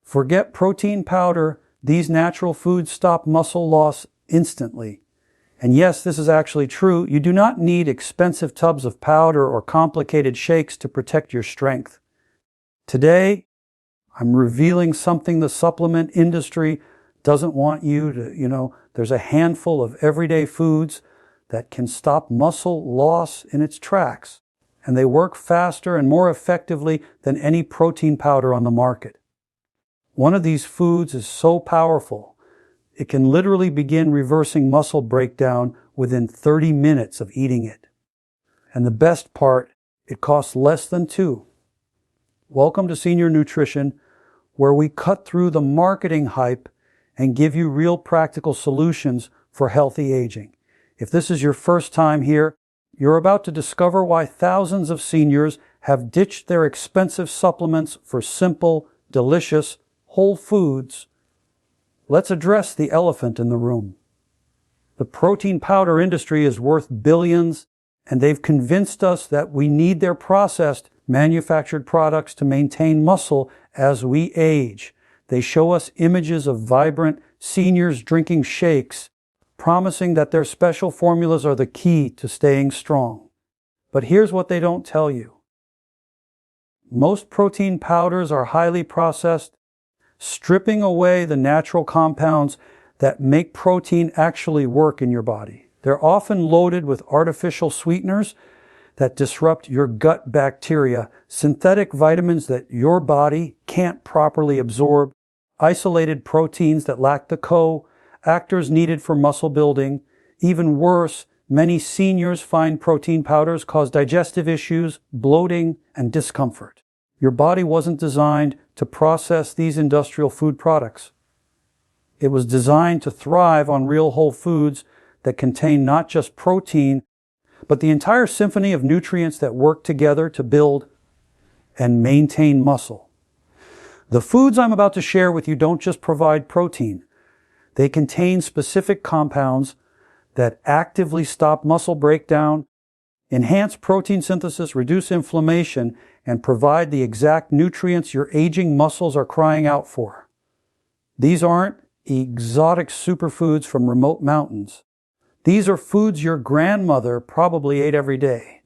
Forget protein powder. These natural foods stop muscle loss instantly. And yes, this is actually true. You do not need expensive tubs of powder or complicated shakes to protect your strength. Today, I'm revealing something the supplement industry doesn't want you to, there's a handful of everyday foods that can stop muscle loss in its tracks. And they work faster and more effectively than any protein powder on the market. One of these foods is so powerful, it can literally begin reversing muscle breakdown within 30 minutes of eating it. And the best part, it costs less than $2. Welcome to Senior Nutrition, where we cut through the marketing hype and give you real practical solutions for healthy aging. If this is your first time here, you're about to discover why thousands of seniors have ditched their expensive supplements for simple, delicious, whole foods. Let's address the elephant in the room. The protein powder industry is worth billions, and they've convinced us that we need their processed, manufactured products to maintain muscle as we age. They show us images of vibrant seniors drinking shakes, promising that their special formulas are the key to staying strong. But here's what they don't tell you. Most protein powders are highly processed, stripping away the natural compounds that make protein actually work in your body. They're often loaded with artificial sweeteners that disrupt your gut bacteria, synthetic vitamins that your body can't properly absorb, isolated proteins that lack the co-actors needed for muscle building. Even worse, many seniors find protein powders cause digestive issues, bloating, and discomfort. Your body wasn't designed to process these industrial food products. It was designed to thrive on real whole foods that contain not just protein, but the entire symphony of nutrients that work together to build and maintain muscle. The foods I'm about to share with you don't just provide protein. They contain specific compounds that actively stop muscle breakdown, enhance protein synthesis, reduce inflammation, and provide the exact nutrients your aging muscles are crying out for. These aren't exotic superfoods from remote mountains. These are foods your grandmother probably ate every day.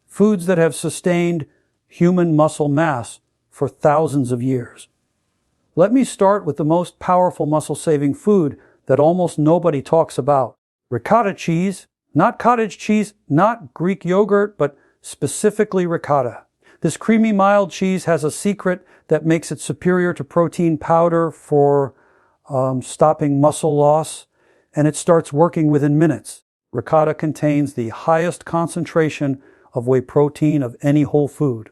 Foods that have sustained human muscle mass for thousands of years. Let me start with the most powerful muscle-saving food that almost nobody talks about. Ricotta cheese, not cottage cheese, not Greek yogurt, but specifically ricotta. This creamy, mild cheese has a secret that makes it superior to protein powder for stopping muscle loss, and it starts working within minutes. Ricotta contains the highest concentration of whey protein of any whole food.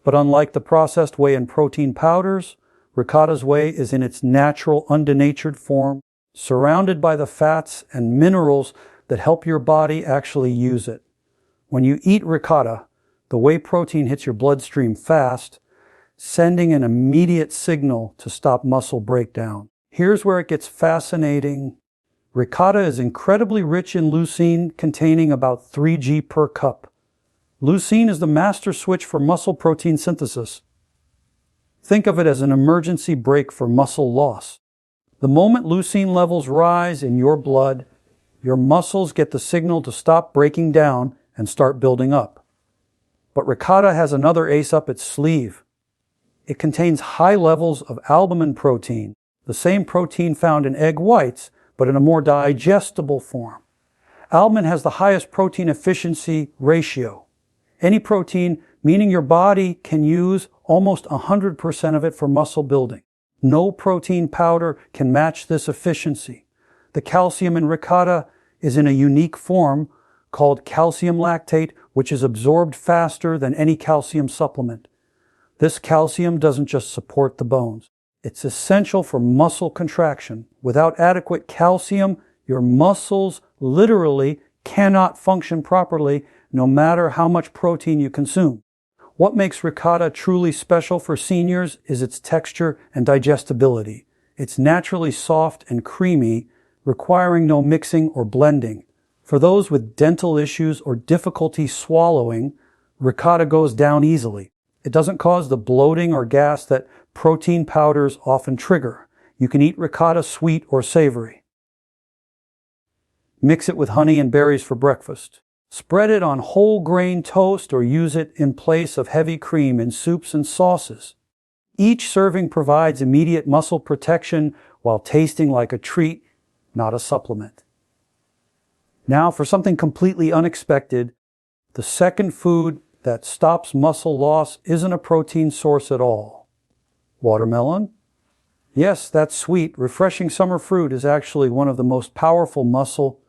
But unlike the processed whey and protein powders, ricotta's whey is in its natural, undenatured form, surrounded by the fats and minerals that help your body actually use it. When you eat ricotta, the whey protein hits your bloodstream fast, sending an immediate signal to stop muscle breakdown. Here's where it gets fascinating. Ricotta is incredibly rich in leucine, containing about 3 g per cup. Leucine is the master switch for muscle protein synthesis. Think of it as an emergency brake for muscle loss. The moment leucine levels rise in your blood, your muscles get the signal to stop breaking down and start building up. But ricotta has another ace up its sleeve. It contains high levels of albumin protein, the same protein found in egg whites, but in a more digestible form. Albumin has the highest protein efficiency ratio. Any protein, meaning your body can use almost 100% of it for muscle building. No protein powder can match this efficiency. The calcium in ricotta is in a unique form called calcium lactate, which is absorbed faster than any calcium supplement. This calcium doesn't just support the bones. It's essential for muscle contraction. Without adequate calcium, your muscles literally cannot function properly, no matter how much protein you consume. What makes ricotta truly special for seniors is its texture and digestibility. It's naturally soft and creamy, requiring no mixing or blending. For those with dental issues or difficulty swallowing, ricotta goes down easily. It doesn't cause the bloating or gas that protein powders often trigger. You can eat ricotta sweet or savory. Mix it with honey and berries for breakfast. Spread it on whole grain toast or use it in place of heavy cream in soups and sauces. Each serving provides immediate muscle protection while tasting like a treat, not a supplement. Now for something completely unexpected, the second food that stops muscle loss isn't a protein source at all. Watermelon? Yes, that sweet, refreshing summer fruit is actually one of the most powerful muscle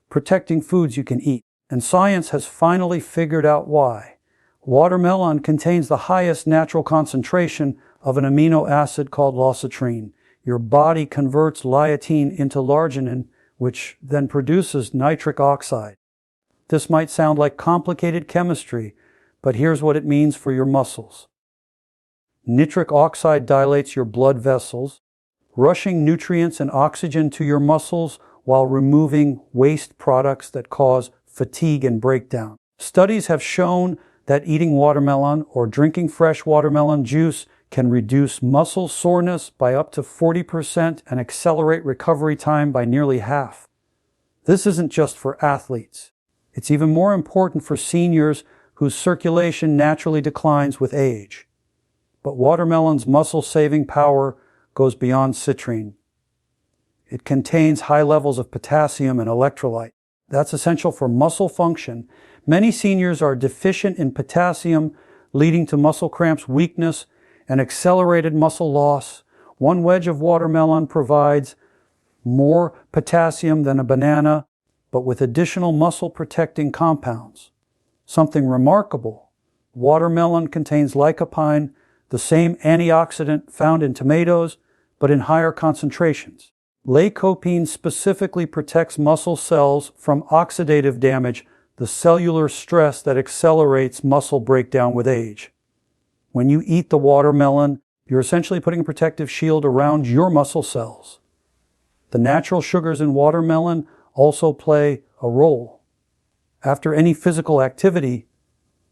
protecting foods you can eat. And science has finally figured out why. Watermelon contains the highest natural concentration of an amino acid called leucine. Your body converts lutein into arginine, which then produces nitric oxide. This might sound like complicated chemistry, but here's what it means for your muscles. Nitric oxide dilates your blood vessels, rushing nutrients and oxygen to your muscles while removing waste products that cause fatigue and breakdown. Studies have shown that eating watermelon or drinking fresh watermelon juice can reduce muscle soreness by up to 40% and accelerate recovery time by nearly half. This isn't just for athletes. It's even more important for seniors whose circulation naturally declines with age. But watermelon's muscle-saving power goes beyond citrine. It contains high levels of potassium and electrolyte. That's essential for muscle function. Many seniors are deficient in potassium, leading to muscle cramps, weakness, and accelerated muscle loss. One wedge of watermelon provides more potassium than a banana, but with additional muscle-protecting compounds. Something remarkable, watermelon contains lycopene, the same antioxidant found in tomatoes, but in higher concentrations. Lycopene specifically protects muscle cells from oxidative damage, the cellular stress that accelerates muscle breakdown with age. When you eat the watermelon, you're essentially putting a protective shield around your muscle cells. The natural sugars in watermelon also play a role. After any physical activity,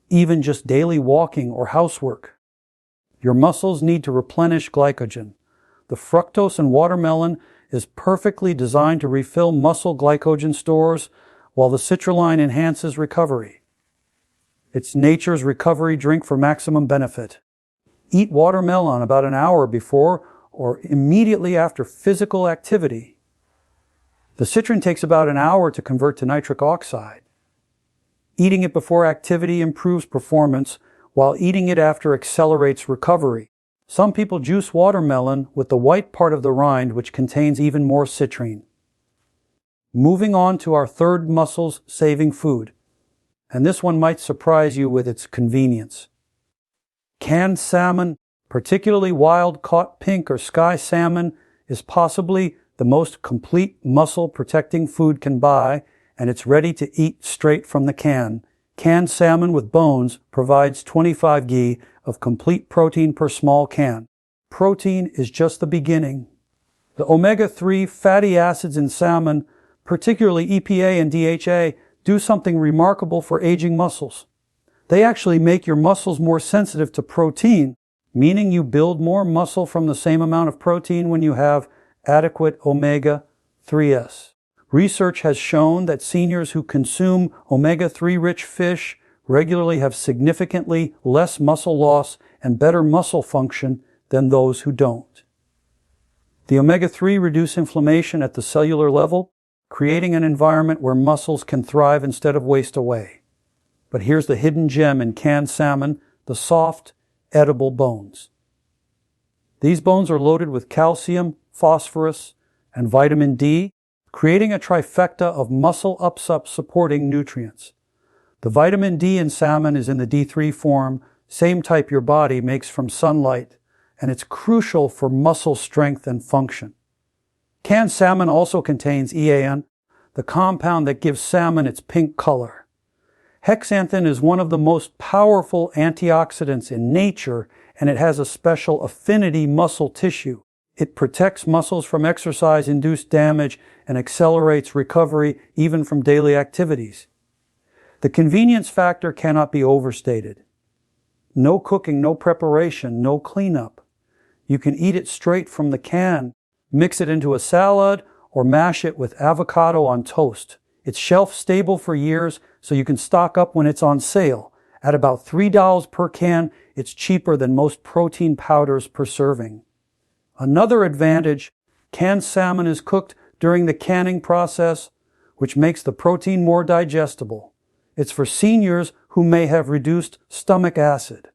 even just daily walking or housework, your muscles need to replenish glycogen. The fructose in watermelon is perfectly designed to refill muscle glycogen stores, while the citrulline enhances recovery. It's nature's recovery drink for maximum benefit. Eat watermelon about an hour before or immediately after physical activity. The citrin takes about an hour to convert to nitric oxide. Eating it before activity improves performance, while eating it after accelerates recovery. Some people juice watermelon with the white part of the rind, which contains even more citrine. Moving on to our third muscle-saving food, and this one might surprise you with its convenience. Canned salmon, particularly wild-caught pink or sky salmon, is possibly the most complete muscle-protecting food can buy, and it's ready to eat straight from the can. Canned salmon with bones provides 25 g of complete protein per small can. Protein is just the beginning. The omega-3 fatty acids in salmon, particularly EPA and DHA, do something remarkable for aging muscles. They actually make your muscles more sensitive to protein, meaning you build more muscle from the same amount of protein when you have adequate omega-3s. Research has shown that seniors who consume omega-3 rich fish regularly have significantly less muscle loss and better muscle function than those who don't. The omega-3 reduce inflammation at the cellular level, creating an environment where muscles can thrive instead of waste away. But here's the hidden gem in canned salmon, the soft, edible bones. These bones are loaded with calcium, phosphorus, and vitamin D, creating a trifecta of muscle upsup supporting nutrients. The vitamin D in salmon is in the D3 form, same type your body makes from sunlight, and it's crucial for muscle strength and function. Canned salmon also contains EAN, the compound that gives salmon its pink color. Hexanthin is one of the most powerful antioxidants in nature, and it has a special affinity muscle tissue. It protects muscles from exercise-induced damage and accelerates recovery even from daily activities. The convenience factor cannot be overstated. No cooking, no preparation, no cleanup. You can eat it straight from the can, mix it into a salad, or mash it with avocado on toast. It's shelf stable for years, so you can stock up when it's on sale. At about $3 per can, it's cheaper than most protein powders per serving. Another advantage, canned salmon is cooked during the canning process, which makes the protein more digestible. It's for seniors who may have reduced stomach acid.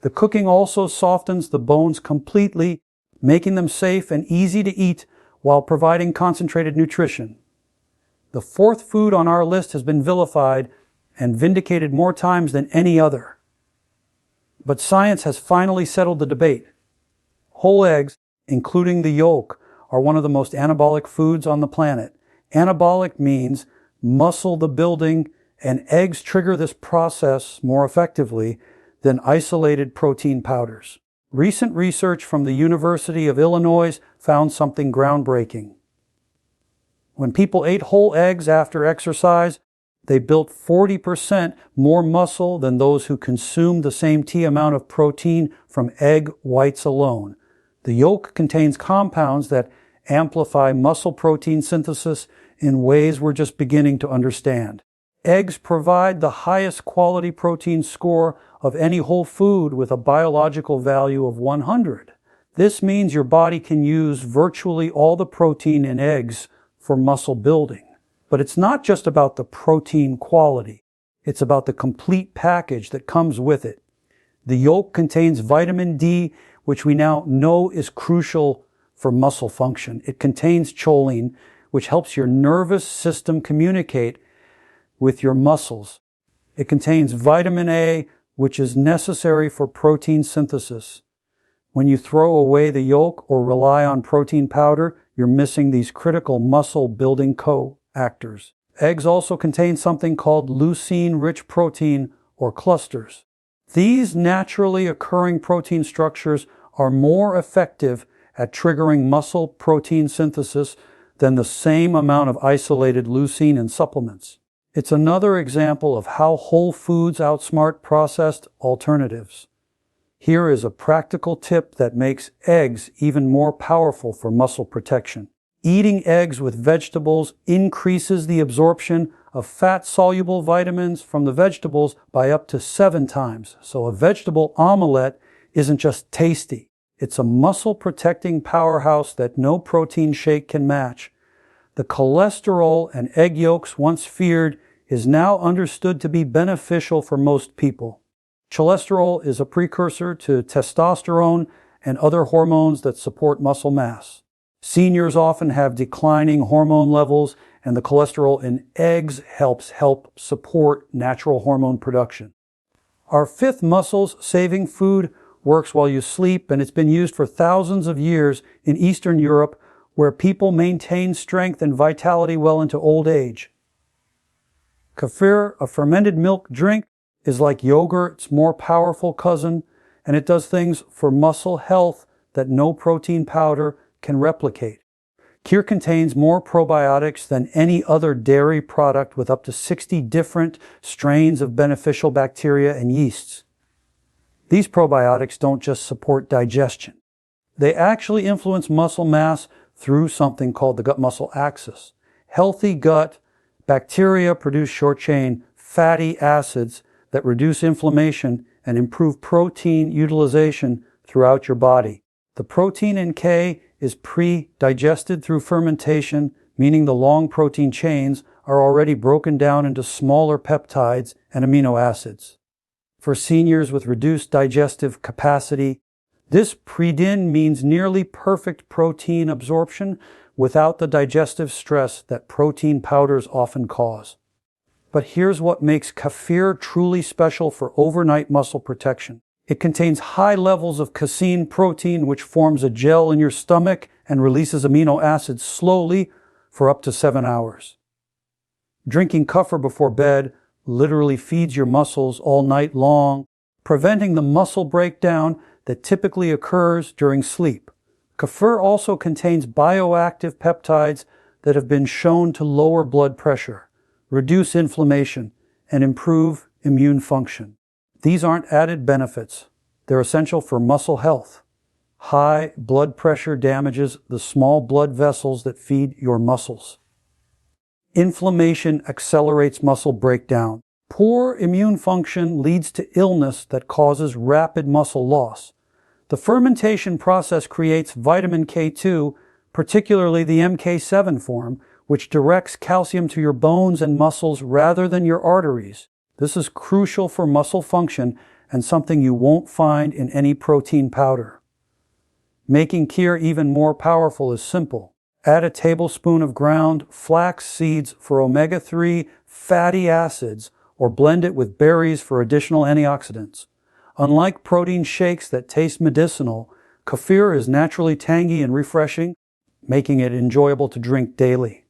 The cooking also softens the bones completely, making them safe and easy to eat while providing concentrated nutrition. The fourth food on our list has been vilified and vindicated more times than any other. But science has finally settled the debate. Whole eggs, including the yolk, are one of the most anabolic foods on the planet. Anabolic means muscle the building, and eggs trigger this process more effectively than isolated protein powders. Recent research from the University of Illinois found something groundbreaking. When people ate whole eggs after exercise, they built 40% more muscle than those who consumed the same amount of protein from egg whites alone. The yolk contains compounds that amplify muscle protein synthesis in ways we're just beginning to understand. Eggs provide the highest quality protein score of any whole food with a biological value of 100. This means your body can use virtually all the protein in eggs for muscle building. But it's not just about the protein quality. It's about the complete package that comes with it. The yolk contains vitamin D, which we now know is crucial for muscle function. It contains choline, which helps your nervous system communicate with your muscles. It contains vitamin A, which is necessary for protein synthesis. When you throw away the yolk or rely on protein powder, you're missing these critical muscle-building co-actors. Eggs also contain something called leucine-rich protein, or clusters. These naturally occurring protein structures are more effective at triggering muscle protein synthesis than the same amount of isolated leucine in supplements. It's another example of how whole foods outsmart processed alternatives. Here is a practical tip that makes eggs even more powerful for muscle protection. Eating eggs with vegetables increases the absorption of fat-soluble vitamins from the vegetables by up to 7 times. So a vegetable omelette isn't just tasty. It's a muscle-protecting powerhouse that no protein shake can match. The cholesterol and egg yolks once feared is now understood to be beneficial for most people. Cholesterol is a precursor to testosterone and other hormones that support muscle mass. Seniors often have declining hormone levels, and the cholesterol in eggs helps support natural hormone production. Our fifth muscle-saving food works while you sleep, and it's been used for thousands of years in Eastern Europe, where people maintain strength and vitality well into old age. Kefir, a fermented milk drink, is like yogurt's more powerful cousin, and it does things for muscle health that no protein powder can replicate. Kefir contains more probiotics than any other dairy product, with up to 60 different strains of beneficial bacteria and yeasts. These probiotics don't just support digestion. They actually influence muscle mass through something called the gut-muscle axis. Healthy gut bacteria produce short-chain fatty acids that reduce inflammation and improve protein utilization throughout your body. The protein in K is pre-digested through fermentation, meaning the long protein chains are already broken down into smaller peptides and amino acids. For seniors with reduced digestive capacity, this pre-din means nearly perfect protein absorption without the digestive stress that protein powders often cause. But here's what makes kefir truly special for overnight muscle protection. It contains high levels of casein protein, which forms a gel in your stomach and releases amino acids slowly for up to 7 hours. Drinking kefir before bed literally feeds your muscles all night long, preventing the muscle breakdown that typically occurs during sleep. Kefir also contains bioactive peptides that have been shown to lower blood pressure, reduce inflammation, and improve immune function. These aren't added benefits. They're essential for muscle health. High blood pressure damages the small blood vessels that feed your muscles. Inflammation accelerates muscle breakdown. Poor immune function leads to illness that causes rapid muscle loss. The fermentation process creates vitamin K2, particularly the MK7 form, which directs calcium to your bones and muscles rather than your arteries. This is crucial for muscle function and something you won't find in any protein powder. Making kefir even more powerful is simple. Add a tablespoon of ground flax seeds for omega-3 fatty acids or blend it with berries for additional antioxidants. Unlike protein shakes that taste medicinal, kefir is naturally tangy and refreshing, making it enjoyable to drink daily.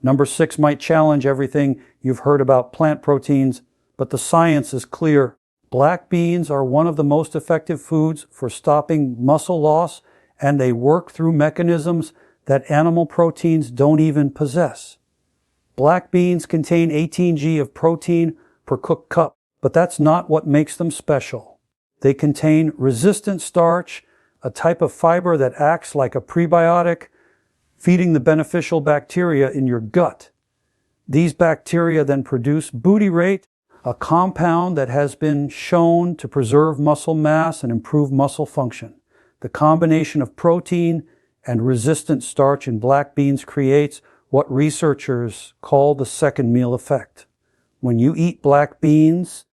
Number 6 might challenge everything you've heard about plant proteins, but the science is clear. Black beans are one of the most effective foods for stopping muscle loss, and they work through mechanisms that animal proteins don't even possess. Black beans contain 18 g of protein per cooked cup, but that's not what makes them special. They contain resistant starch, a type of fiber that acts like a prebiotic, feeding the beneficial bacteria in your gut. These bacteria then produce butyrate, a compound that has been shown to preserve muscle mass and improve muscle function. The combination of protein and resistant starch in black beans creates what researchers call the second meal effect. When you eat black beans,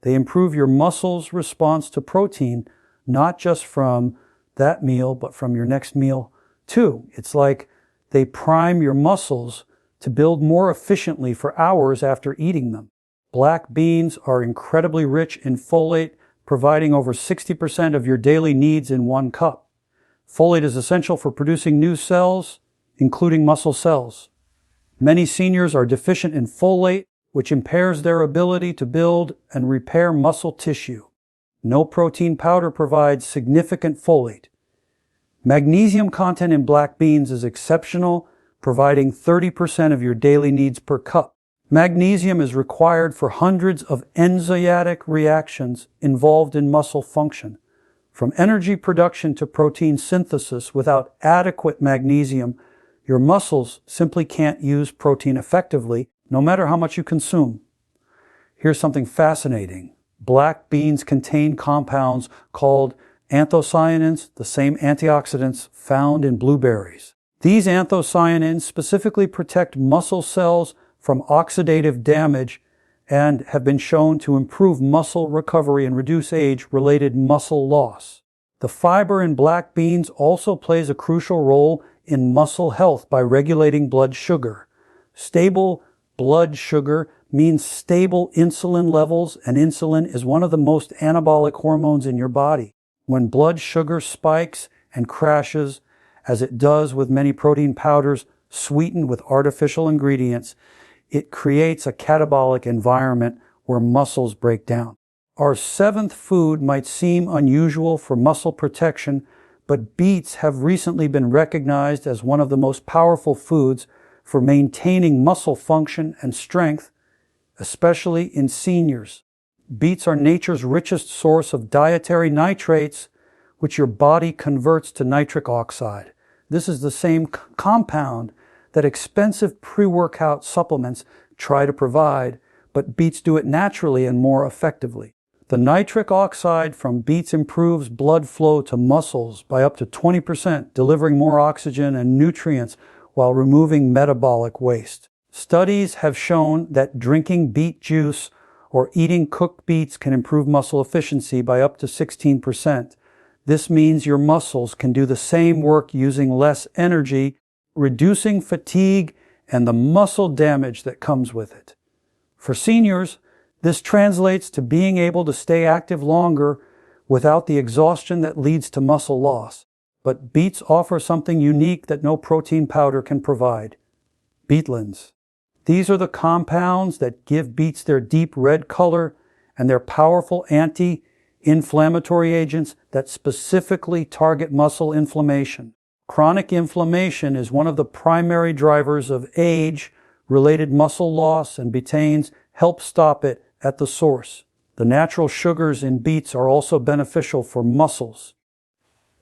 they improve your muscles' response to protein, not just from that meal, but from your next meal too. It's like they prime your muscles to build more efficiently for hours after eating them. Black beans are incredibly rich in folate, providing over 60% of your daily needs in 1 cup. Folate is essential for producing new cells, including muscle cells. Many seniors are deficient in folate, which impairs their ability to build and repair muscle tissue. No protein powder provides significant folate. Magnesium content in black beans is exceptional, providing 30% of your daily needs per cup. Magnesium is required for hundreds of enzymatic reactions involved in muscle function. From energy production to protein synthesis, without adequate magnesium, your muscles simply can't use protein effectively, no matter how much you consume. Here's something fascinating. Black beans contain compounds called anthocyanins, the same antioxidants found in blueberries. These anthocyanins specifically protect muscle cells from oxidative damage and have been shown to improve muscle recovery and reduce age-related muscle loss. The fiber in black beans also plays a crucial role in muscle health by regulating blood sugar. Stable blood sugar means stable insulin levels, and insulin is one of the most anabolic hormones in your body. When blood sugar spikes and crashes, as it does with many protein powders sweetened with artificial ingredients, it creates a catabolic environment where muscles break down. Our 7th food might seem unusual for muscle protection, but beets have recently been recognized as one of the most powerful foods for maintaining muscle function and strength, especially in seniors. Beets are nature's richest source of dietary nitrates, which your body converts to nitric oxide. This is the same compound that expensive pre-workout supplements try to provide, but beets do it naturally and more effectively. The nitric oxide from beets improves blood flow to muscles by up to 20%, delivering more oxygen and nutrients while removing metabolic waste. Studies have shown that drinking beet juice or eating cooked beets can improve muscle efficiency by up to 16%. This means your muscles can do the same work using less energy, reducing fatigue and the muscle damage that comes with it. For seniors, this translates to being able to stay active longer without the exhaustion that leads to muscle loss. But beets offer something unique that no protein powder can provide: beetlins. These are the compounds that give beets their deep red color, and they're powerful anti-inflammatory agents that specifically target muscle inflammation. Chronic inflammation is one of the primary drivers of age-related muscle loss, and betaines help stop it at the source. The natural sugars in beets are also beneficial for muscles.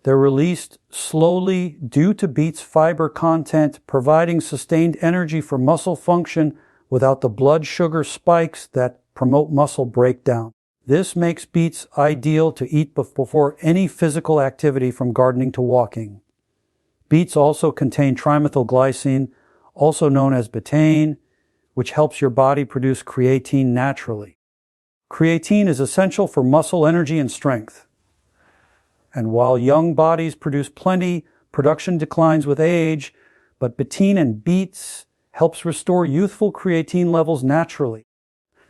They're released slowly due to beets' fiber content, providing sustained energy for muscle function without the blood sugar spikes that promote muscle breakdown. This makes beets ideal to eat before any physical activity from gardening to walking. Beets also contain trimethylglycine, also known as betaine, which helps your body produce creatine naturally. Creatine is essential for muscle energy and strength. And while young bodies produce plenty, production declines with age, but betaine in beets helps restore youthful creatine levels naturally.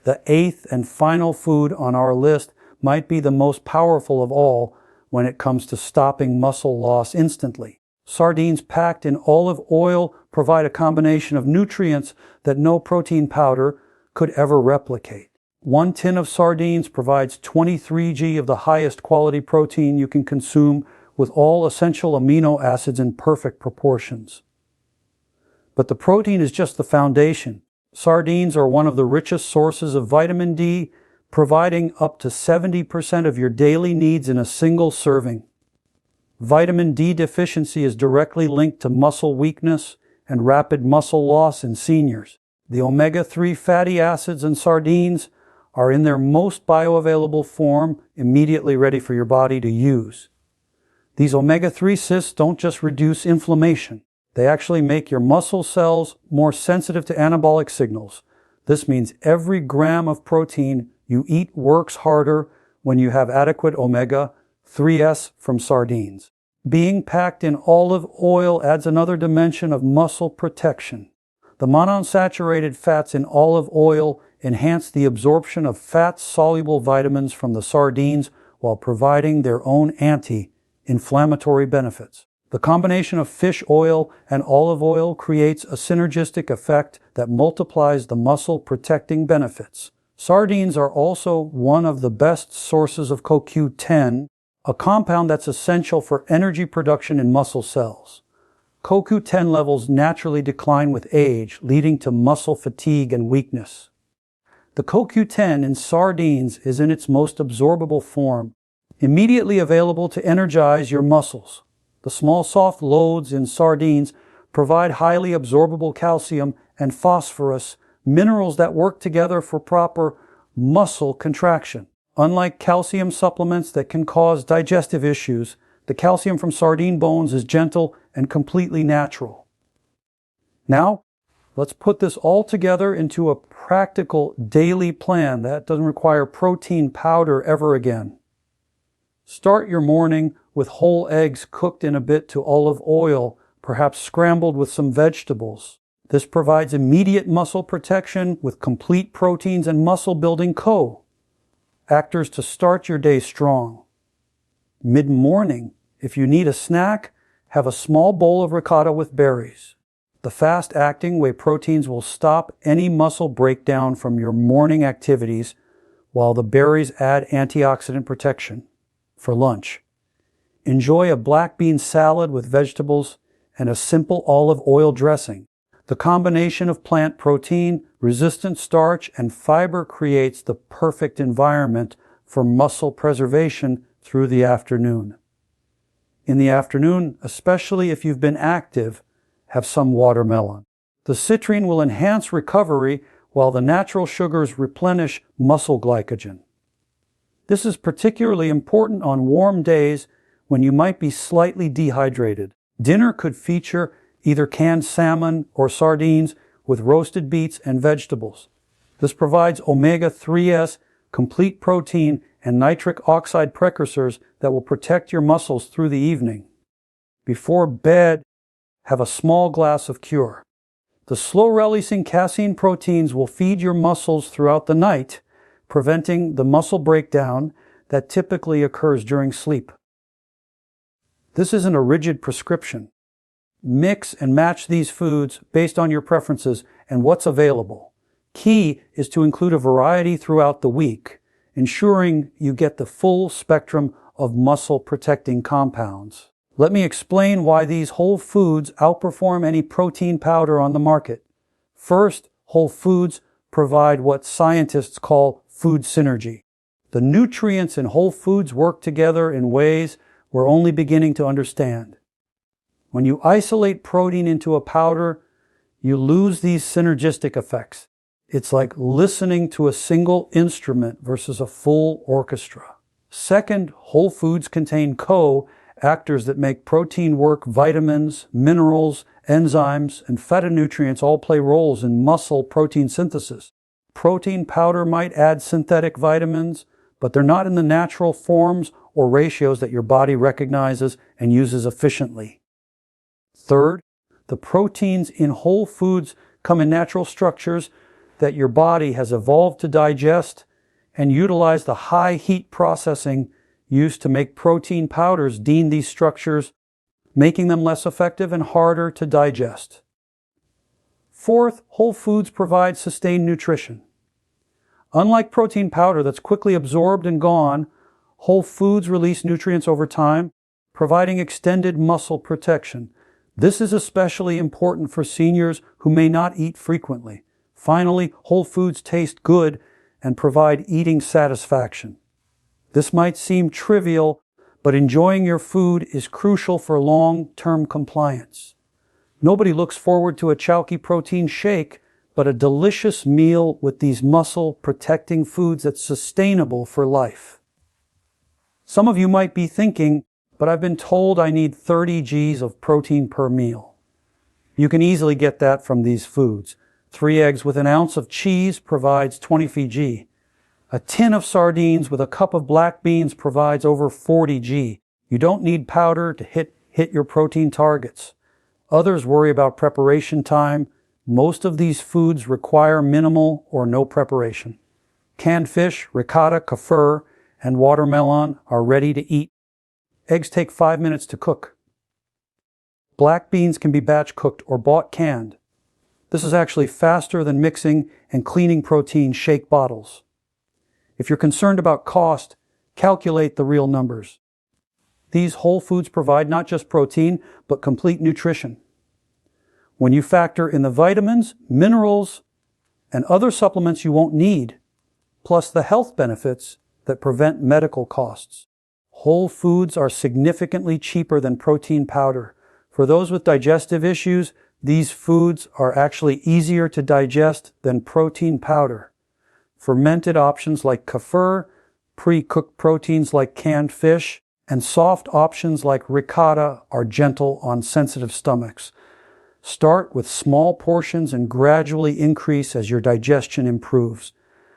The eighth and final food on our list might be the most powerful of all when it comes to stopping muscle loss instantly. Sardines packed in olive oil provide a combination of nutrients that no protein powder could ever replicate. 1 tin of sardines provides 23 g of the highest quality protein you can consume, with all essential amino acids in perfect proportions. But the protein is just the foundation. Sardines are one of the richest sources of vitamin D, providing up to 70% of your daily needs in a single serving. Vitamin D deficiency is directly linked to muscle weakness and rapid muscle loss in seniors. The omega-3 fatty acids in sardines are in their most bioavailable form, immediately ready for your body to use. These omega-3 cysts don't just reduce inflammation. They actually make your muscle cells more sensitive to anabolic signals. This means every gram of protein you eat works harder when you have adequate omega-3s from sardines. Being packed in olive oil adds another dimension of muscle protection. The monounsaturated fats in olive oil enhance the absorption of fat-soluble vitamins from the sardines while providing their own anti-inflammatory benefits. The combination of fish oil and olive oil creates a synergistic effect that multiplies the muscle-protecting benefits. Sardines are also one of the best sources of CoQ10, a compound that's essential for energy production in muscle cells. CoQ10 levels naturally decline with age, leading to muscle fatigue and weakness. The CoQ10 in sardines is in its most absorbable form, immediately available to energize your muscles. The small soft loads in sardines provide highly absorbable calcium and phosphorus, minerals that work together for proper muscle contraction. Unlike calcium supplements that can cause digestive issues, the calcium from sardine bones is gentle and completely natural. Now, let's put this all together into a practical daily plan that doesn't require protein powder ever again. Start your morning with whole eggs cooked in a bit to olive oil, perhaps scrambled with some vegetables. This provides immediate muscle protection with complete proteins and muscle-building co-actors to start your day strong. Mid-morning, if you need a snack, have a small bowl of ricotta with berries. The fast-acting whey proteins will stop any muscle breakdown from your morning activities, while the berries add antioxidant protection. For lunch, enjoy a black bean salad with vegetables and a simple olive oil dressing. The combination of plant protein, resistant starch, and fiber creates the perfect environment for muscle preservation through the afternoon. In the afternoon, especially if you've been active, have some watermelon. The citrine will enhance recovery while the natural sugars replenish muscle glycogen. This is particularly important on warm days when you might be slightly dehydrated. Dinner could feature either canned salmon or sardines with roasted beets and vegetables. This provides omega-3s, complete protein, and nitric oxide precursors that will protect your muscles through the evening. Before bed, have a small glass of cure. The slow-releasing casein proteins will feed your muscles throughout the night, preventing the muscle breakdown that typically occurs during sleep. This isn't a rigid prescription. Mix and match these foods based on your preferences and what's available. Key is to include a variety throughout the week, ensuring you get the full spectrum of muscle-protecting compounds. Let me explain why these whole foods outperform any protein powder on the market. First, whole foods provide what scientists call food synergy. The nutrients in whole foods work together in ways we're only beginning to understand. When you isolate protein into a powder, you lose these synergistic effects. It's like listening to a single instrument versus a full orchestra. Second, whole foods contain co-actors that make protein work. Vitamins, minerals, enzymes, and phytonutrients all play roles in muscle protein synthesis. Protein powder might add synthetic vitamins, but they're not in the natural forms or ratios that your body recognizes and uses efficiently. Third, the proteins in whole foods come in natural structures that your body has evolved to digest and utilize the high heat processing used to make protein powders deem these structures, making them less effective and harder to digest. Fourth, whole foods provide sustained nutrition. Unlike protein powder that's quickly absorbed and gone, whole foods release nutrients over time, providing extended muscle protection. This is especially important for seniors who may not eat frequently. Finally, whole foods taste good and provide eating satisfaction. This might seem trivial, but enjoying your food is crucial for long-term compliance. Nobody looks forward to a chalky protein shake, but a delicious meal with these muscle-protecting foods that's sustainable for life. Some of you might be thinking, but I've been told I need 30 Gs of protein per meal. You can easily get that from these foods. 3 eggs with an ounce of cheese provides 20 G. A tin of sardines with a cup of black beans provides over 40 G. You don't need powder to hit your protein targets. Others worry about preparation time. Most of these foods require minimal or no preparation. Canned fish, ricotta, kefir, and watermelon are ready to eat. Eggs take 5 minutes to cook. Black beans can be batch cooked or bought canned. This is actually faster than mixing and cleaning protein shake bottles. If you're concerned about cost, calculate the real numbers. These whole foods provide not just protein, but complete nutrition. When you factor in the vitamins, minerals, and other supplements you won't need, plus the health benefits that prevent medical costs, whole foods are significantly cheaper than protein powder. For those with digestive issues, these foods are actually easier to digest than protein powder. Fermented options like kefir, pre-cooked proteins like canned fish, and soft options like ricotta are gentle on sensitive stomachs. Start with small portions and gradually increase as your digestion improves.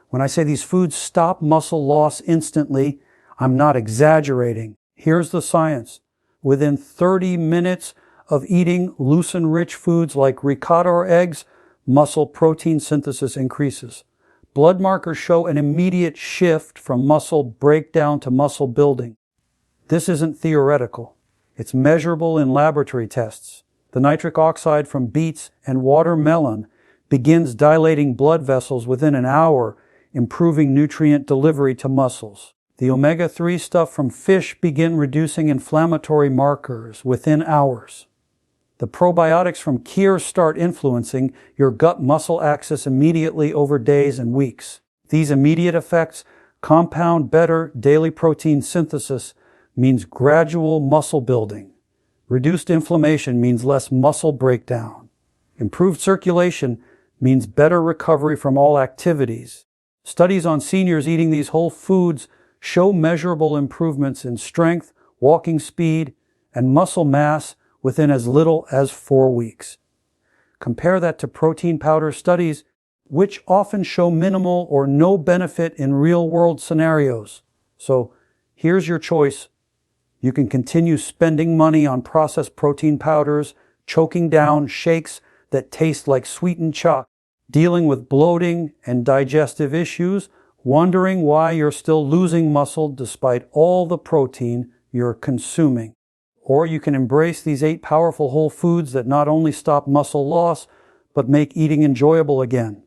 When I say these foods stop muscle loss instantly, I'm not exaggerating. Here's the science. Within 30 minutes of eating loose and rich foods like ricotta or eggs, muscle protein synthesis increases. Blood markers show an immediate shift from muscle breakdown to muscle building. This isn't theoretical. It's measurable in laboratory tests. The nitric oxide from beets and watermelon begins dilating blood vessels within an hour, improving nutrient delivery to muscles. The omega-3 stuff from fish begin reducing inflammatory markers within hours. The probiotics from kefir start influencing your gut-muscle axis immediately over days and weeks. These immediate effects compound better daily protein synthesis means gradual muscle building. Reduced inflammation means less muscle breakdown. Improved circulation means better recovery from all activities. Studies on seniors eating these whole foods show measurable improvements in strength, walking speed, and muscle mass within as little as 4 weeks. Compare that to protein powder studies, which often show minimal or no benefit in real-world scenarios. So here's your choice. You can continue spending money on processed protein powders, choking down shakes that taste like sweetened chalk, dealing with bloating and digestive issues, wondering why you're still losing muscle despite all the protein you're consuming. Or you can embrace these 8 powerful whole foods that not only stop muscle loss, but make eating enjoyable again.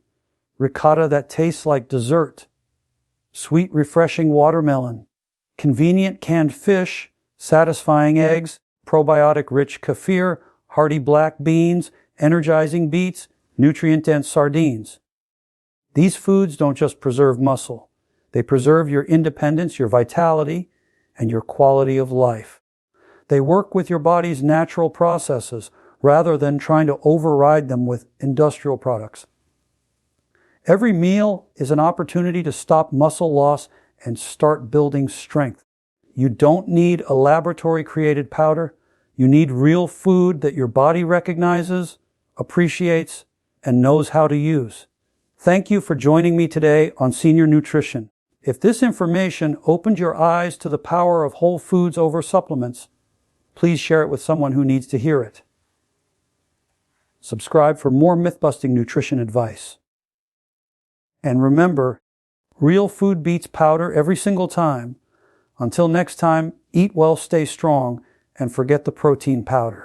Ricotta that tastes like dessert. Sweet, refreshing watermelon. Convenient canned fish. Satisfying eggs. Probiotic-rich kefir. Hearty black beans. Energizing beets. Nutrient-dense sardines. These foods don't just preserve muscle. They preserve your independence, your vitality, and your quality of life. They work with your body's natural processes rather than trying to override them with industrial products. Every meal is an opportunity to stop muscle loss and start building strength. You don't need a laboratory-created powder. You need real food that your body recognizes, appreciates, and knows how to use. Thank you for joining me today on Senior Nutrition. If this information opened your eyes to the power of whole foods over supplements, please share it with someone who needs to hear it. Subscribe for more myth-busting nutrition advice. And remember, real food beats powder every single time. Until next time, eat well, stay strong, and forget the protein powder.